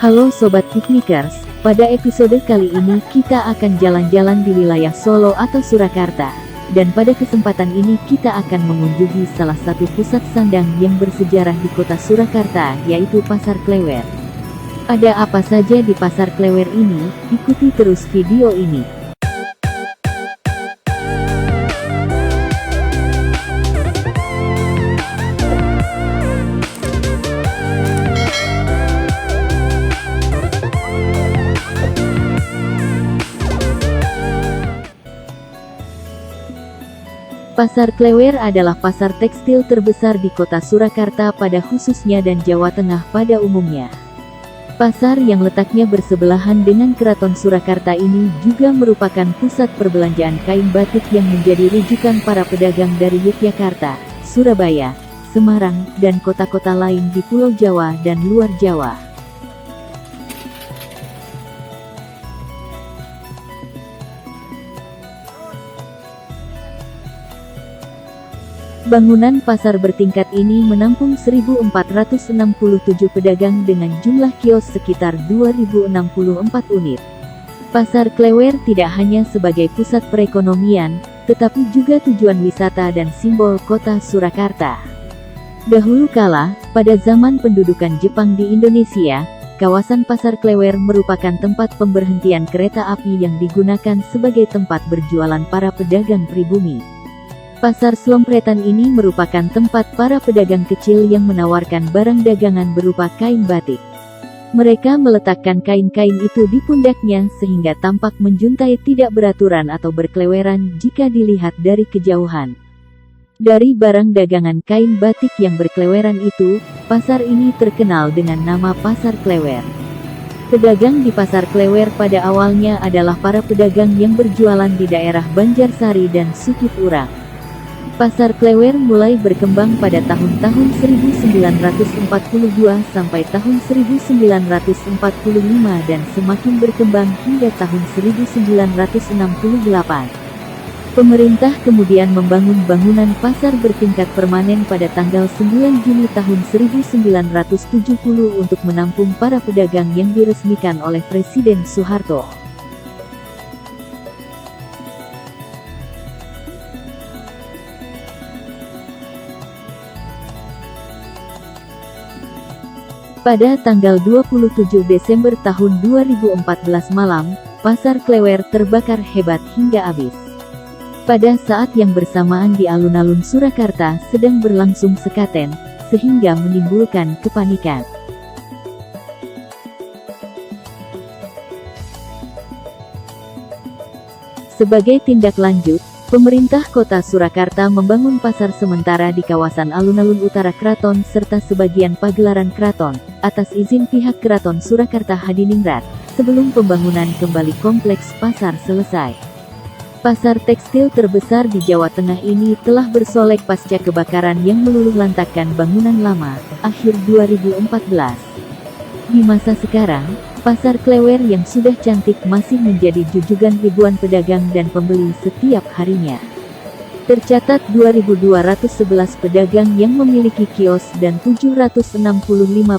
Halo Sobat Piknikers, pada episode kali ini kita akan jalan-jalan di wilayah Solo atau Surakarta. Dan pada kesempatan ini kita akan mengunjungi salah satu pusat sandang yang bersejarah di kota Surakarta, yaitu Pasar Klewer. Ada apa saja di Pasar Klewer ini? Ikuti terus video ini. Pasar Klewer adalah pasar tekstil terbesar di kota Surakarta pada khususnya dan Jawa Tengah pada umumnya. Pasar yang letaknya bersebelahan dengan Keraton Surakarta ini juga merupakan pusat perbelanjaan kain batik yang menjadi rujukan para pedagang dari Yogyakarta, Surabaya, Semarang, dan kota-kota lain di Pulau Jawa dan luar Jawa. Bangunan pasar bertingkat ini menampung 1.467 pedagang dengan jumlah kios sekitar 2.064 unit. Pasar Klewer tidak hanya sebagai pusat perekonomian, tetapi juga tujuan wisata dan simbol kota Surakarta. Dahulu kala, pada zaman pendudukan Jepang di Indonesia, kawasan Pasar Klewer merupakan tempat pemberhentian kereta api yang digunakan sebagai tempat berjualan para pedagang pribumi. Pasar Slompretan ini merupakan tempat para pedagang kecil yang menawarkan barang dagangan berupa kain batik. Mereka meletakkan kain-kain itu di pundaknya sehingga tampak menjuntai tidak beraturan atau berkeleweran jika dilihat dari kejauhan. Dari barang dagangan kain batik yang berkeleweran itu, pasar ini terkenal dengan nama Pasar Klewer. Pedagang di Pasar Klewer pada awalnya adalah para pedagang yang berjualan di daerah Banjarsari dan Sukip Urang. Pasar Klewer mulai berkembang pada tahun-tahun 1942 sampai tahun 1945 dan semakin berkembang hingga tahun 1968. Pemerintah kemudian membangun bangunan pasar bertingkat permanen pada tanggal 9 Juni tahun 1970 untuk menampung para pedagang yang diresmikan oleh Presiden Soeharto. Pada tanggal 27 Desember tahun 2014 malam, Pasar Klewer terbakar hebat hingga habis. Pada saat yang bersamaan di alun-alun Surakarta sedang berlangsung sekaten, sehingga menimbulkan kepanikan. Sebagai tindak lanjut, pemerintah kota Surakarta membangun pasar sementara di kawasan alun-alun utara Keraton serta sebagian pagelaran Keraton, atas izin pihak Keraton Surakarta Hadiningrat, sebelum pembangunan kembali kompleks pasar selesai. Pasar tekstil terbesar di Jawa Tengah ini telah bersolek pasca kebakaran yang meluluhlantakkan bangunan lama, akhir 2014. Di masa sekarang, Pasar Klewer yang sudah cantik masih menjadi jujugan ribuan pedagang dan pembeli setiap harinya. Tercatat 2.211 pedagang yang memiliki kios dan 765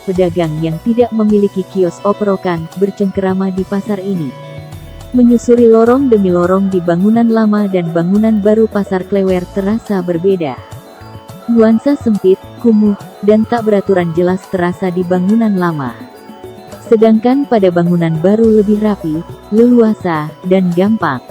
pedagang yang tidak memiliki kios operokan bercengkerama di pasar ini. Menyusuri lorong demi lorong di bangunan lama dan bangunan baru Pasar Klewer terasa berbeda. Nuansa sempit, kumuh, dan tak beraturan jelas terasa di bangunan lama. Sedangkan pada bangunan baru lebih rapi, leluasa, dan gampang.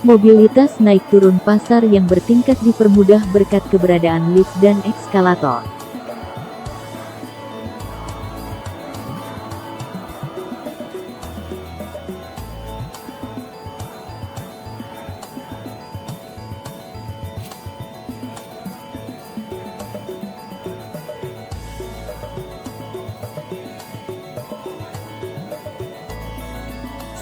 Mobilitas naik turun pasar yang bertingkat dipermudah berkat keberadaan lift dan ekskalator.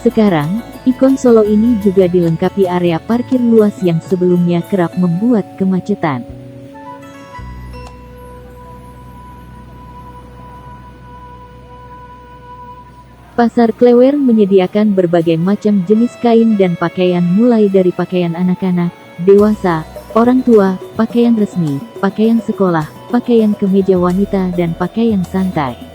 Sekarang, ikon Solo ini juga dilengkapi area parkir luas yang sebelumnya kerap membuat kemacetan. Pasar Klewer menyediakan berbagai macam jenis kain dan pakaian mulai dari pakaian anak-anak, dewasa, orang tua, pakaian resmi, pakaian sekolah, pakaian kemeja wanita dan pakaian santai.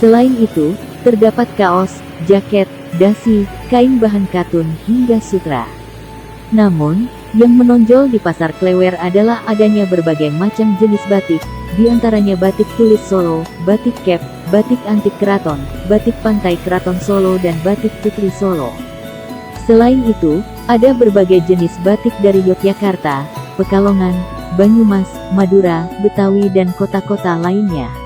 Selain itu, terdapat kaos, jaket, dasi, kain bahan katun hingga sutra. Namun, yang menonjol di Pasar Klewer adalah adanya berbagai macam jenis batik, di antaranya batik tulis Solo, batik Kep, batik antik keraton, batik pantai keraton Solo dan batik putri Solo. Selain itu, ada berbagai jenis batik dari Yogyakarta, Pekalongan, Banyumas, Madura, Betawi dan kota-kota lainnya.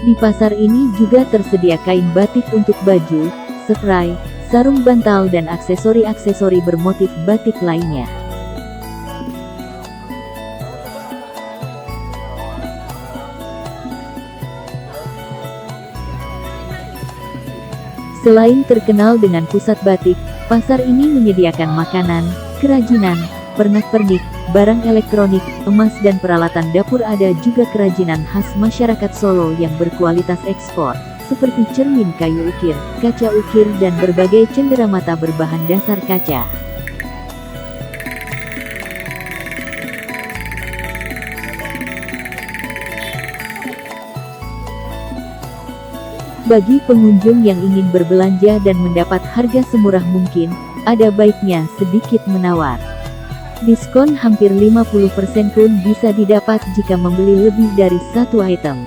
Di pasar ini juga tersedia kain batik untuk baju, spray, sarung bantal dan aksesori-aksesori bermotif batik lainnya. Selain terkenal dengan pusat batik, pasar ini menyediakan makanan, kerajinan, pernak-pernik, barang elektronik, emas dan peralatan dapur. Ada juga kerajinan khas masyarakat Solo yang berkualitas ekspor, seperti cermin kayu ukir, kaca ukir dan berbagai cenderamata berbahan dasar kaca. Bagi pengunjung yang ingin berbelanja dan mendapat harga semurah mungkin, ada baiknya sedikit menawar. Diskon hampir 50% pun bisa didapat jika membeli lebih dari satu item.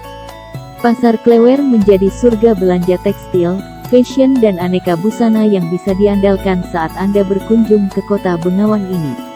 Pasar Klewer menjadi surga belanja tekstil, fashion dan aneka busana yang bisa diandalkan saat Anda berkunjung ke kota Bengawan ini.